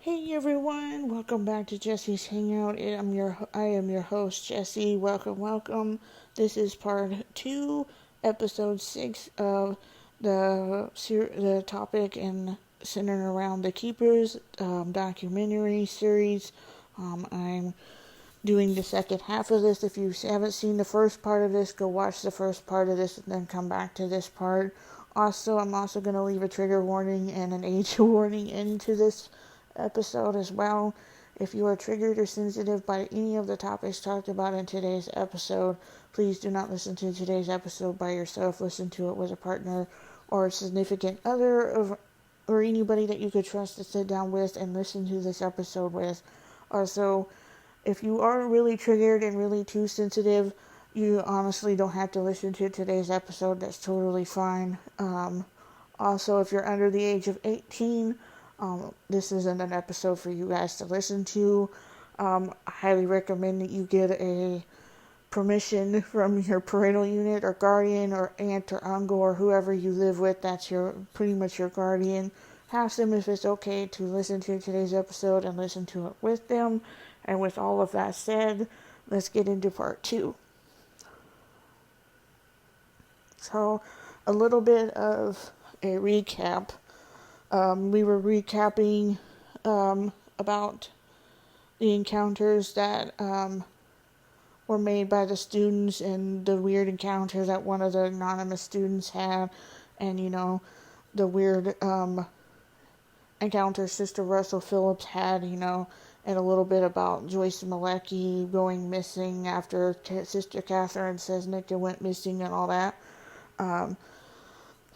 Hey everyone, welcome back to Jessie's Hangout. I am your host Jessie. Welcome. This is part 2, episode 6 of the topic and centered around the Keepers documentary series. I'm doing the second half of this. If you haven't seen the first part of this, go watch the first part of this and then come back to this part. Also, I'm also going to leave a trigger warning and an age warning into this episode as well. If you are triggered or sensitive by any of the topics talked about in today's episode, please do not listen to today's episode by yourself. Listen to it with a partner or a significant other or anybody that you could trust to sit down with and listen to this episode with. Also, if you are really triggered and really too sensitive, you honestly don't have to listen to today's episode. That's totally fine. Also, if you're under the age of 18, this isn't an episode for you guys to listen to. I highly recommend that you get a permission from your parental unit or guardian or aunt or uncle or whoever you live with. That's pretty much your guardian. Ask them if it's okay to listen to today's episode and listen to it with them. And with all of that said, let's get into part 2. So, a little bit of a recap. We were recapping about the encounters that were made by the students and the weird encounters that one of the anonymous students had, and the weird encounters Sister Russell Phillips had, and a little bit about Joyce Malecki going missing after Sister Catherine Sesnick went missing and all that.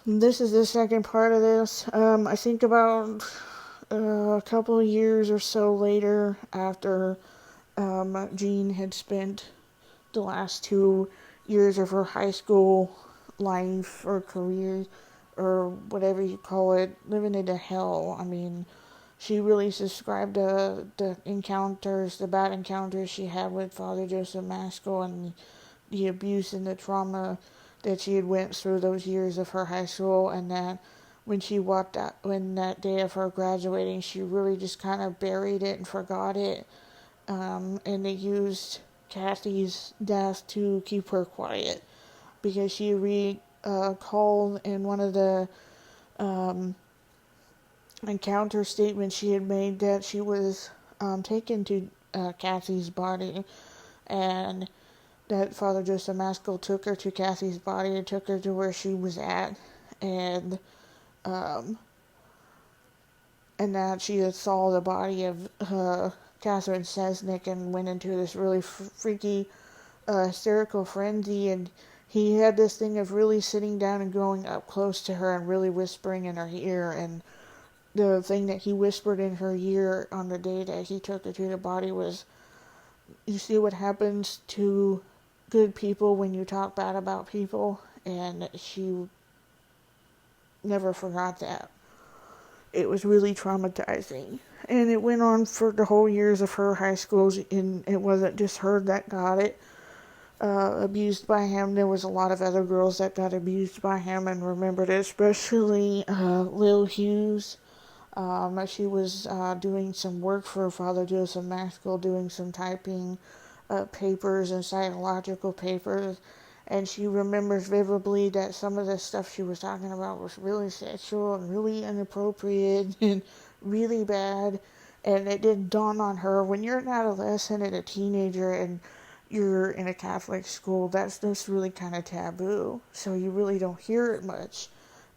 This is the second part of this. I think about a couple of years or so later, after Jean had spent the last 2 years of her high school life or career, or whatever you call it, living into hell. I mean, she really described the encounters, the bad encounters she had with Father Joseph Maskell and the abuse and the trauma that she had went through those years of her high school, and that when she walked out, when that day of her graduating, she really just kind of buried it and forgot it, and they used Kathy's death to keep her quiet, because she recalled in one of the encounter statements she had made that she was taken to Kathy's body, and that Father Joseph Maskell took her to Kathy's body and took her to where she was at, and that she had saw the body of Catherine Sesnick and went into this really freaky hysterical frenzy, and he had this thing of really sitting down and going up close to her and really whispering in her ear, and the thing that he whispered in her ear on the day that he took her to the body was, "You see what happens to good people when you talk bad about people?" And she never forgot that. It was really traumatizing, and it went on for the whole years of her high school, and it wasn't just her that got it abused by him. There was a lot of other girls that got abused by him and remembered it, especially Lil Hughes. She was doing some work for Father Joseph Maskell, doing some typing papers and psychological papers, and she remembers vividly that some of the stuff she was talking about was really sexual and really inappropriate and really bad, and it didn't dawn on her when you're an adolescent and a teenager and you're in a Catholic school, that's just really kind of taboo, so you really don't hear it much.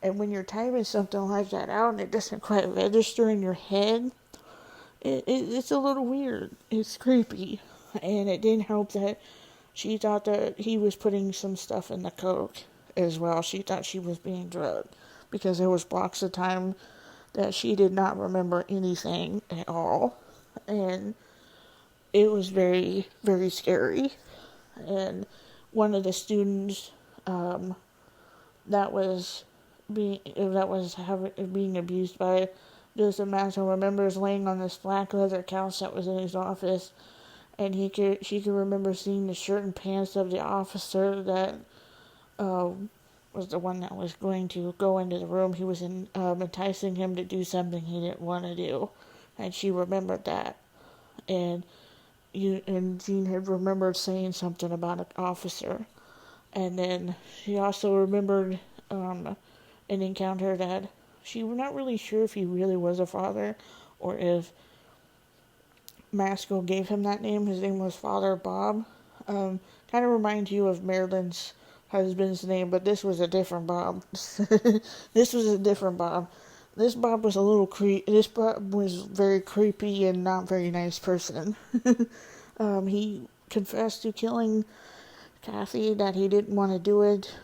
And when you're typing something like that out and it doesn't quite register in your head, it's a little weird. It's creepy. And it didn't help that she thought that he was putting some stuff in the coke as well. She thought she was being drugged, because there was blocks of time that she did not remember anything at all. And it was very, very scary. And one of the students that was being abused by Joseph Maskell remembers laying on this black leather couch that was in his office, and she could remember seeing the shirt and pants of the officer that was the one that was going to go into the room he was in, enticing him to do something he didn't want to do. and she remembered that. And Jean had remembered saying something about an officer. And then she also remembered an encounter that she was not really sure if he really was a father or if Maskell gave him that name. His name was Father Bob. Kind of reminds you of Marilyn's husband's name, but this was a different Bob. This was a different Bob. This Bob was a little This Bob was very creepy and not very nice person. He confessed to killing Kathy, that he didn't want to do it,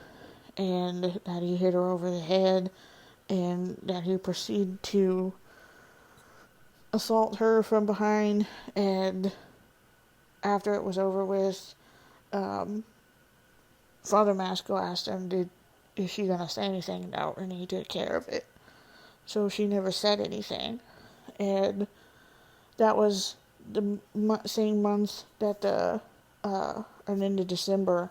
and that he hit her over the head, and that he proceeded to assault her from behind. And after it was over with, Father Maskell asked him, is she going to say anything now, and he took care of it. So she never said anything. And that was the same month that and into December,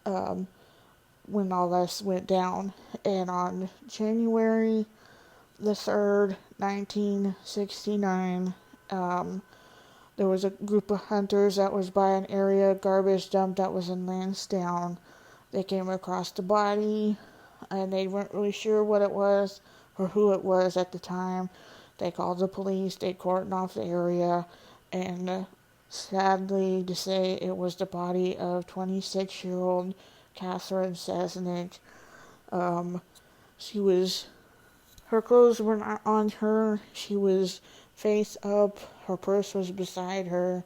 when all this went down. And on January the 3rd, 1969, there was a group of hunters that was by an area garbage dump that was in Lansdowne. They came across the body, and they weren't really sure what it was or who it was at the time. They called the police. They cordoned off the area, and sadly to say, it was the body of 26-year-old Catherine Sesnick. Her clothes were not on her. She was face up. Her purse was beside her.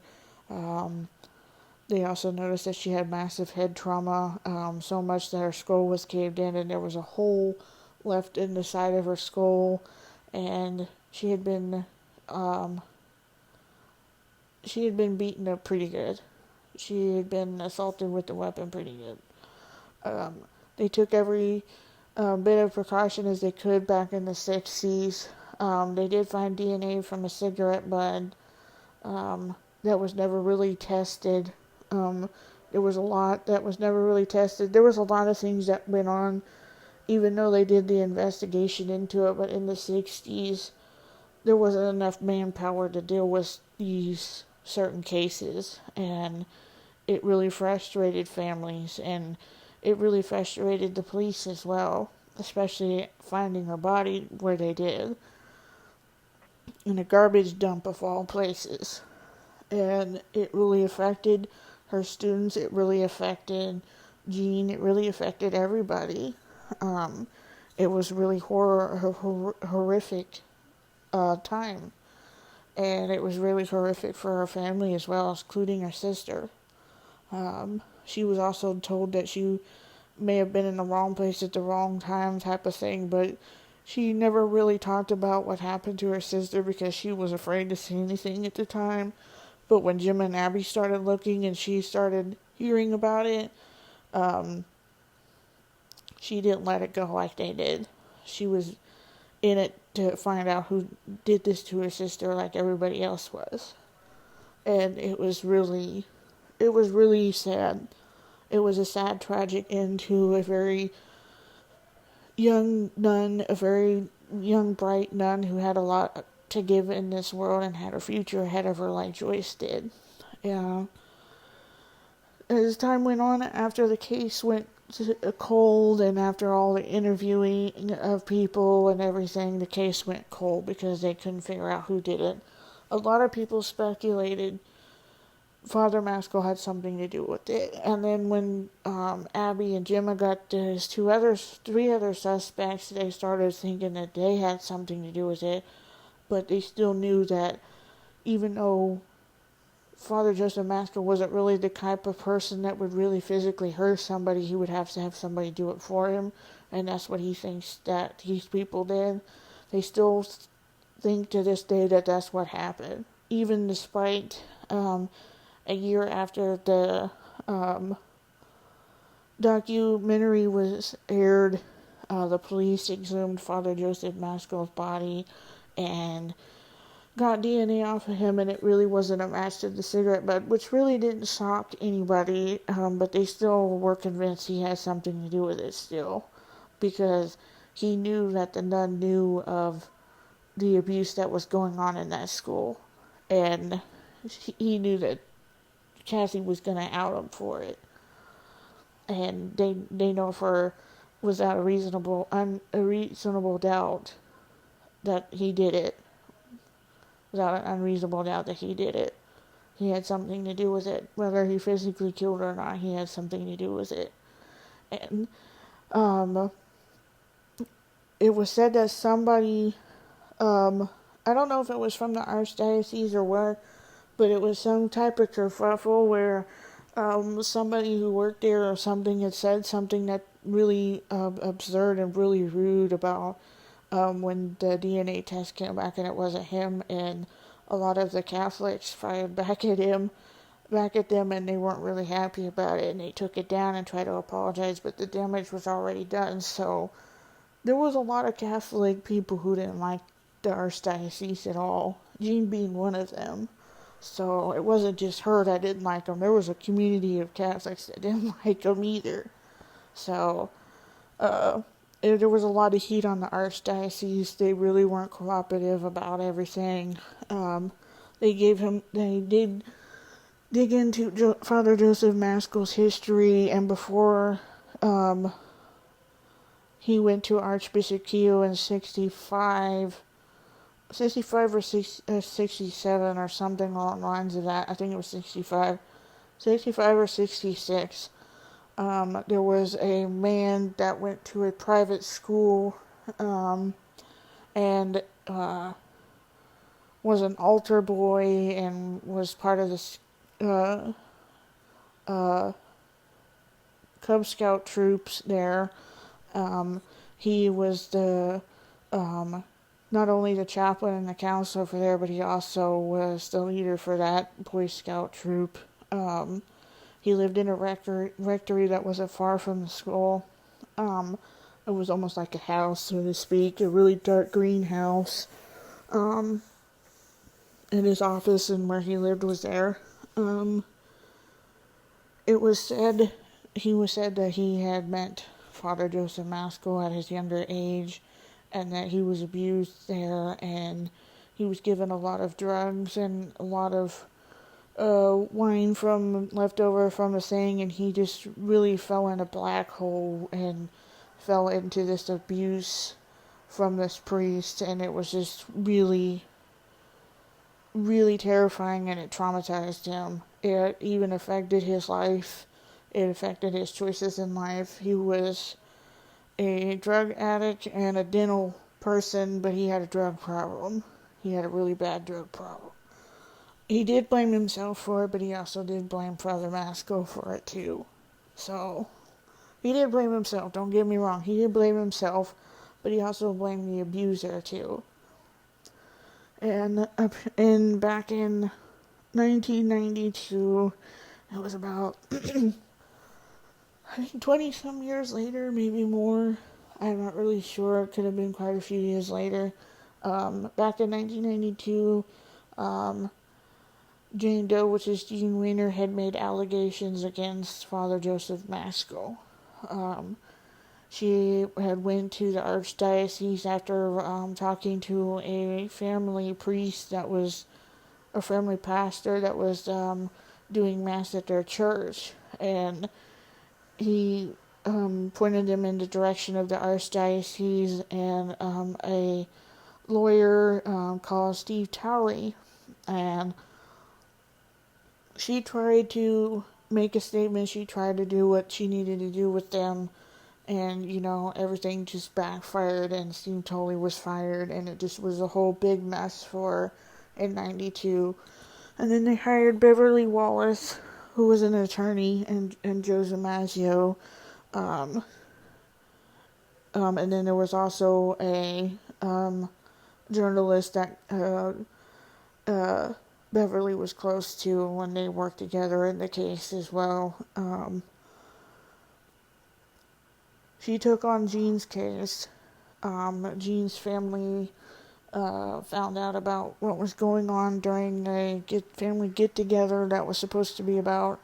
They also noticed that she had massive head trauma, so much that her skull was caved in, and there was a hole left in the side of her skull. And she had been beaten up pretty good. She had been assaulted with the weapon pretty good. They took every bit of precaution as they could back in the 60s. They did find DNA from a cigarette butt that was never really tested. There was a lot that was never really tested. There was a lot of things that went on, even though they did the investigation into it. But in the 60s, there wasn't enough manpower to deal with these certain cases. And it really frustrated families, and it really frustrated the police as well, especially finding her body where they did, in a garbage dump of all places. And it really affected her students. It really affected Jean. It really affected everybody. It was really horrific time. And it was really horrific for her family as well, including her sister. She was also told that she may have been in the wrong place at the wrong time, type of thing, but she never really talked about what happened to her sister because she was afraid to say anything at the time. But when Jim and Abby started looking and she started hearing about it, she didn't let it go like they did. She was in it to find out who did this to her sister like everybody else was. And it was really sad. It was a sad, tragic end to a very young nun, a very young, bright nun who had a lot to give in this world and had a future ahead of her like Joyce did. As time went on, after the case went cold and after all the interviewing of people and everything, the case went cold because they couldn't figure out who did it. A lot of people speculated Father Maskell had something to do with it. And then when Abby and Gemma got his three other suspects, they started thinking that they had something to do with it. But they still knew that even though Father Joseph Maskell wasn't really the type of person that would really physically hurt somebody, he would have to have somebody do it for him. And that's what he thinks that these people did. They still think to this day that that's what happened. Even despite a year after the documentary was aired, the police exhumed Father Joseph Maskell's body and got DNA off of him, and it really wasn't a match to the cigarette butt, which really didn't shock anybody, but they still were convinced he had something to do with it still, because he knew that the nun knew of the abuse that was going on in that school. And he knew that Cassie was going to out him for it. And they know for without a reasonable doubt that he did it. Without an unreasonable doubt that he did it. He had something to do with it. Whether he physically killed her or not, he had something to do with it. And it was said that somebody, I don't know if it was from the Archdiocese or what, but it was some type of kerfuffle where somebody who worked there or something had said something that really absurd and really rude about when the DNA test came back and it wasn't him, and a lot of the Catholics fired back at them, and they weren't really happy about it, and they took it down and tried to apologize, but the damage was already done. So there was a lot of Catholic people who didn't like the Archdiocese at all, Jean being one of them. So it wasn't just her that didn't like him. There was a community of Catholics that didn't like him either. So there was a lot of heat on the Archdiocese. They really weren't cooperative about everything. They did dig into Father Joseph Maskell's history, and before he went to Archbishop Keogh in 65 or 67 or something along the lines of that. I think it was 65 or 66. There was a man that went to a private school and was an altar boy and was part of this Cub Scout troops there. He was the not only the chaplain and the counselor for there, but he also was the leader for that Boy Scout troop. He lived in a rectory that wasn't far from the school. It was almost like a house, so to speak, a really dark green house. And his office and where he lived was there. He was said that he had met Father Joseph Maskell at his younger age, and that he was abused there, and he was given a lot of drugs and a lot of wine from leftover from the thing, and he just really fell in a black hole and fell into this abuse from this priest, and it was just really, really terrifying, and it traumatized him. It even affected his life. It affected his choices in life. He was a drug addict and a dental person, but he had a drug problem. He had a really bad drug problem. He did blame himself for it, but he also did blame Father Maskell for it too. So, he did blame himself, don't get me wrong. He did blame himself, but he also blamed the abuser too. And back in 1992, it was about I think 20 some years later, maybe more. I'm not really sure. It could have been quite a few years later. Back in 1992, Jane Doe, which is Jean Weiner, had made allegations against Father Joseph Maskell. She had went to the Archdiocese after talking to a family priest that was a family pastor that was doing mass at their church, and he pointed them in the direction of the Archdiocese and a lawyer called Steve Towery, and she tried to make a statement. She tried to do what she needed to do with them, and everything just backfired, and Steve Towery was fired, and it just was a whole big mess for in 92. And then they hired Beverly Wallace, who was an attorney, and Joe Zamazio. And then there was also a journalist that Beverly was close to when they worked together in the case as well. She took on Jean's case. Jean's family found out about what was going on during a family get-together that was supposed to be about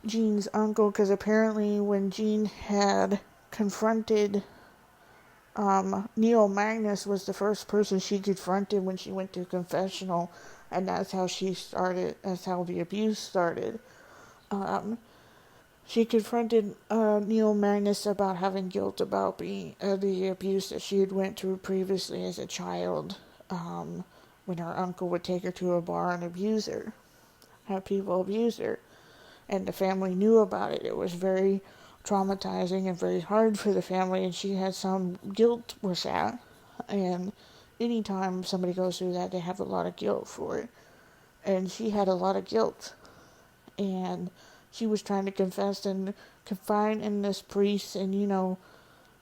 Jean's uncle, because apparently when Jean had confronted Neil Magnus was the first person she confronted when she went to confessional, and that's how she started. That's how the abuse started. Um, she confronted Neil Magnus about having guilt about the abuse that she had went through previously as a child, when her uncle would take her to a bar and abuse her, have people abuse her, and the family knew about it. It was very traumatizing and very hard for the family, and she had some guilt with that. And anytime somebody goes through that, they have a lot of guilt for it. And she had a lot of guilt. And she was trying to confess and confide in this priest and,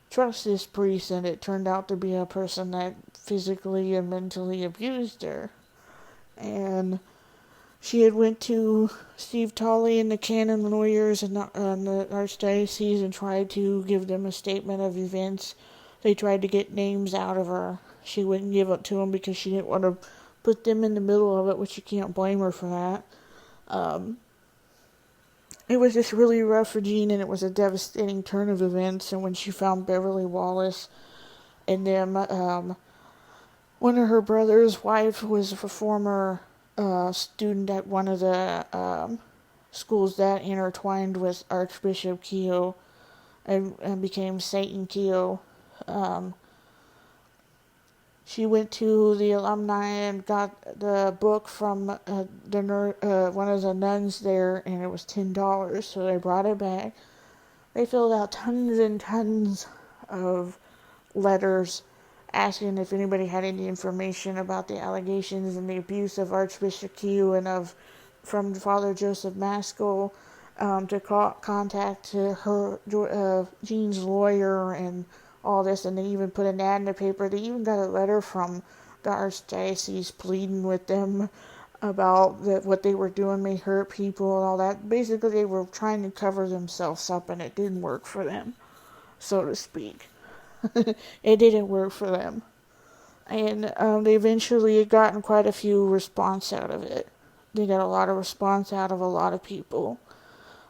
trust this priest. And it turned out to be a person that physically and mentally abused her. And she had went to Steve Tolley and the canon lawyers and the archdiocese and tried to give them a statement of events. They tried to get names out of her. She wouldn't give it to them because she didn't want to put them in the middle of it, which you can't blame her for that. It was just really rough for Jean, and it was a devastating turn of events. And when she found Beverly Wallace and them, one of her brother's wife was a former student at one of the schools that intertwined with Archbishop Keogh and became Satan Keogh. She went to the alumni and got the book from one of the nuns there, and it was $10, so they brought it back. They filled out tons and tons of letters asking if anybody had any information about the allegations and the abuse of Archbishop Keogh and from Father Joseph Maskell, to contact Jean's lawyer and all this, and they even put an ad in the paper. They even got a letter from the archdiocese pleading with them about what they were doing may hurt people and all that. Basically, they were trying to cover themselves up, and it didn't work for them, so to speak. It didn't work for them. And they eventually gotten quite a few response out of it. They got a lot of response out of a lot of people.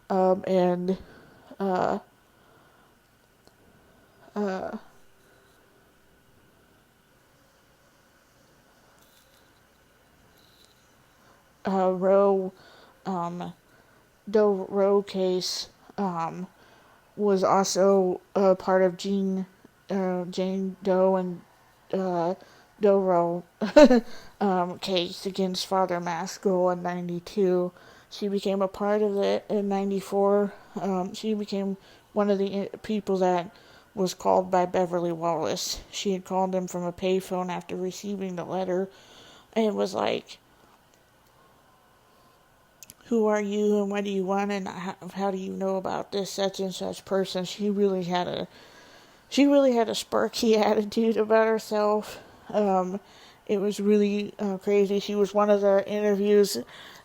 And Doe Roe case was also part of Jane Doe and Doe Roe case against Father Maskell in 92. She became a part of it in 94. She became one of the people that was called by Beverly Wallace. She had called them from a payphone after receiving the letter and was like, "Who are you and what do you want and how do you know about this such and such person?" She really had a sparky attitude about herself. It was really crazy. She was one of the interviews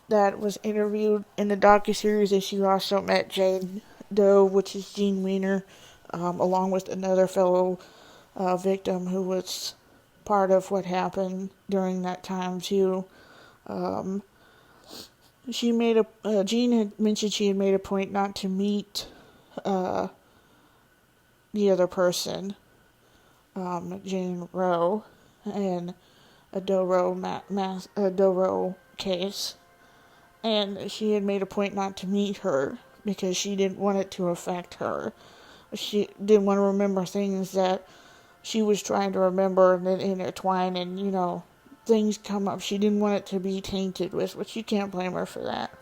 that was interviewed in the docuseries, and she also met Jane Doe, which is Jean Weiner, along with another fellow victim who was part of what happened during that time too. Jean had mentioned she had made a point not to meet the other person, Jane Roe, and a Doe Roe case, and she had made a point not to meet her because she didn't want it to affect her. She didn't want to remember things that she was trying to remember and then intertwine, and things come up. She didn't want it to be tainted with, which you can't blame her for that,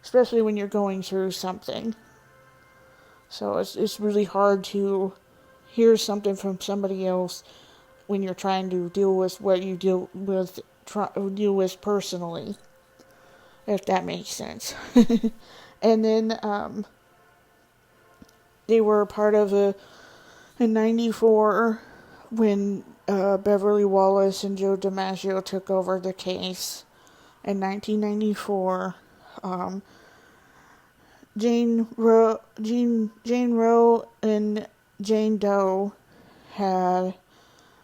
especially when you're going through something. So it's really hard to hear something from somebody else when you're trying to deal with what you deal with personally, if that makes sense. And then they were a part of in 94 when Beverly Wallace and Joe DiMaggio took over the case. In 1994, Jane Roe and Jane Doe had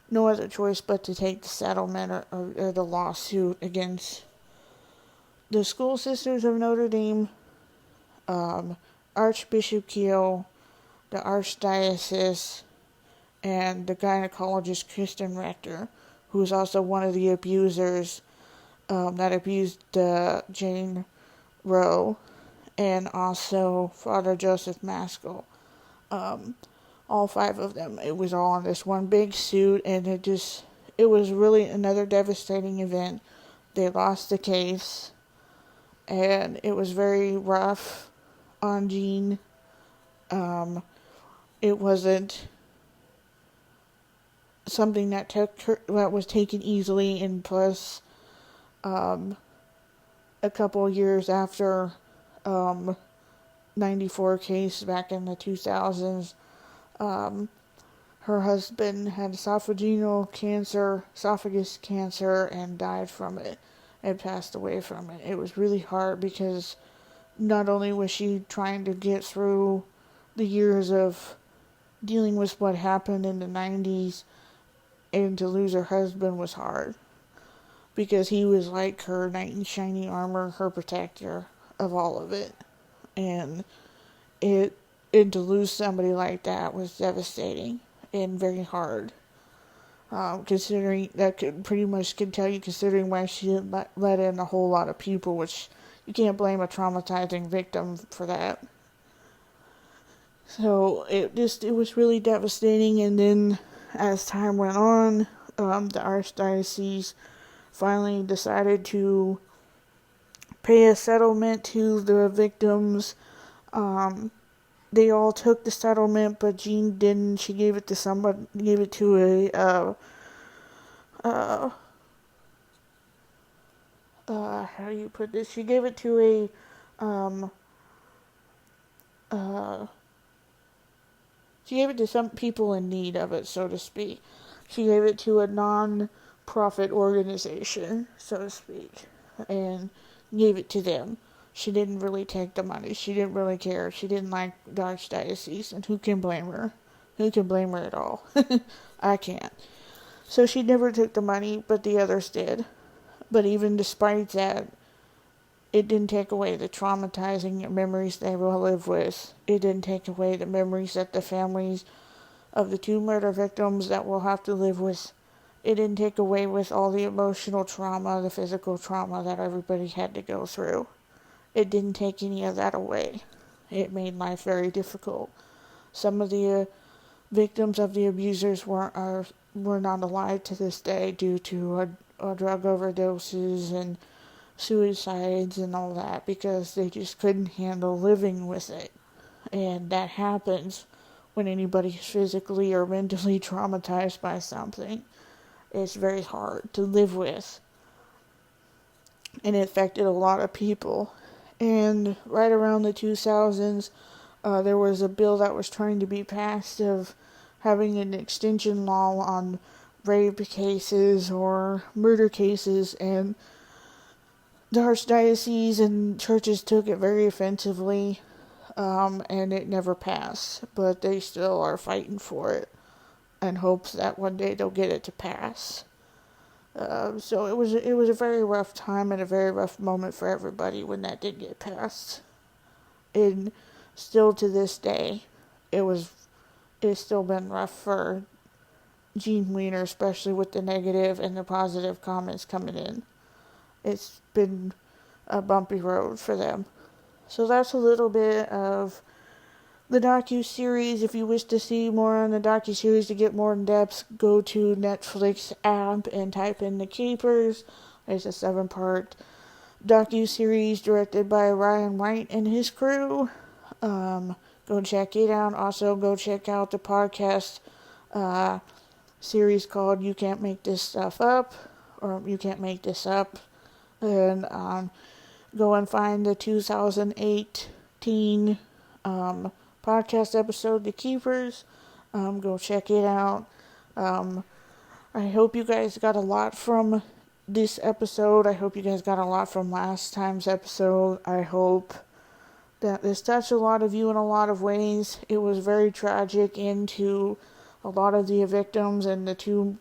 no other choice but to take the settlement or the lawsuit against the School Sisters of Notre Dame, Archbishop Keogh, the Archdiocese, and the gynecologist Kristen Rector, who was also one of the abusers that abused Jane Roe, and also Father Joseph Maskell. All 5 of them. It was all in this one big suit, and it was really another devastating event. They lost the case, and it was very rough on Jean. It wasn't something that was taken easily, and plus, a couple of years after 94 case back in the 2000s, her husband had esophagus cancer, and died from it, and passed away from it. It was really hard because not only was she trying to get through the years of dealing with what happened in the 90s, and to lose her husband was hard, because he was like her knight in shining armor, her protector of all of it. And to lose somebody like that was devastating and very hard. Considering that could tell you, considering why she didn't let in a whole lot of people, which you can't blame a traumatizing victim for that. So it was really devastating. And then as time went on, the Archdiocese finally decided to pay a settlement to the victims. They all took the settlement, but Jean didn't. She gave it to somebody. Gave it to how do you put this? She gave it to she gave it to some people in need of it, so to speak. She gave it to a non-profit organization, so to speak, and gave it to them. She didn't really take the money. She didn't really care. She didn't like the Archdiocese, and who can blame her? Who can blame her at all? I can't. So she never took the money, but the others did. But even despite that, it didn't take away the traumatizing memories they will live with. It didn't take away the memories that the families of the 2 murder victims that will have to live with. It didn't take away with all the emotional trauma, the physical trauma that everybody had to go through. It didn't take any of that away. It made life very difficult. Some of the victims of the abusers were not alive to this day due to drug overdoses and suicides and all that, because they just couldn't handle living with it. And that happens when anybody's physically or mentally traumatized by something. It's very hard to live with. And it affected a lot of people. And right around the 2000s, there was a bill that was trying to be passed of having an extension law on rape cases or murder cases, and the Archdiocese and churches took it very offensively, and it never passed. But they still are fighting for it, in hopes that one day they'll get it to pass. So it was a very rough time and a very rough moment for everybody when that did get passed. And still to this day, it's still been rough for Jean Weiner, especially with the negative and the positive comments coming in. It's been a bumpy road for them. So that's a little bit of the docu-series. If you wish to see more on the docu-series to get more in depth, go to Netflix app and type in The Keepers. There's a 7-part docu-series directed by Ryan White and his crew. Go check it out. Also, go check out the podcast series called You Can't Make This Stuff Up, or You Can't Make This Up. And go and find the 2018 podcast episode, The Keepers. Go check it out. I hope you guys got a lot from this episode. I hope you guys got a lot from last time's episode. I hope that this touched a lot of you in a lot of ways. It was very tragic into a lot of the victims and the 2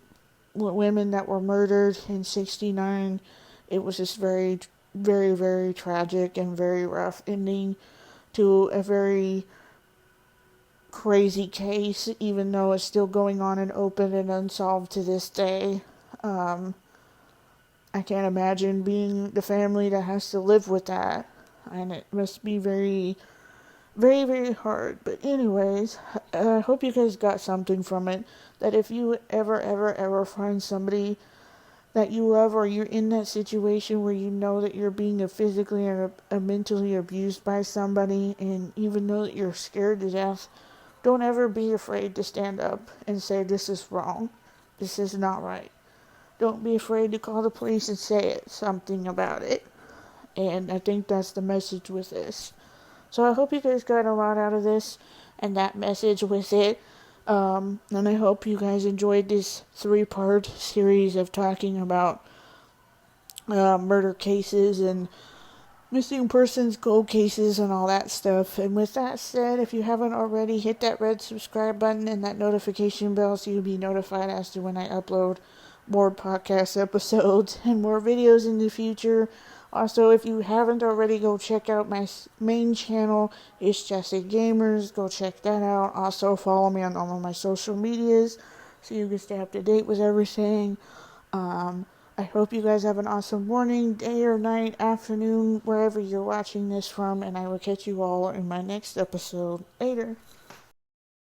women that were murdered in 1969. It was just very, very, very tragic and very rough ending to a very crazy case, even though it's still going on and open and unsolved to this day. I can't imagine being the family that has to live with that, and it must be very, very, very hard. But anyways, I hope you guys got something from it, that if you ever find somebody that you love, or you're in that situation where you know that you're being physically or mentally abused by somebody, and even though that you're scared to death, don't ever be afraid to stand up and say, this is wrong, this is not right. Don't be afraid to call the police and say something about it. And I think that's the message with this. So I hope you guys got a lot out of this and that message with it. And I hope you guys enjoyed this 3-part series of talking about murder cases and missing persons, cold cases, and all that stuff. And with that said, if you haven't already, hit that red subscribe button and that notification bell so you'll be notified as to when I upload more podcast episodes and more videos in the future. Also, if you haven't already, go check out my main channel, It's Jessie Gamers. Go check that out. Also, follow me on all of my social medias so you can stay up to date with everything. I hope you guys have an awesome morning, day or night, afternoon, wherever you're watching this from, and I will catch you all in my next episode. Later.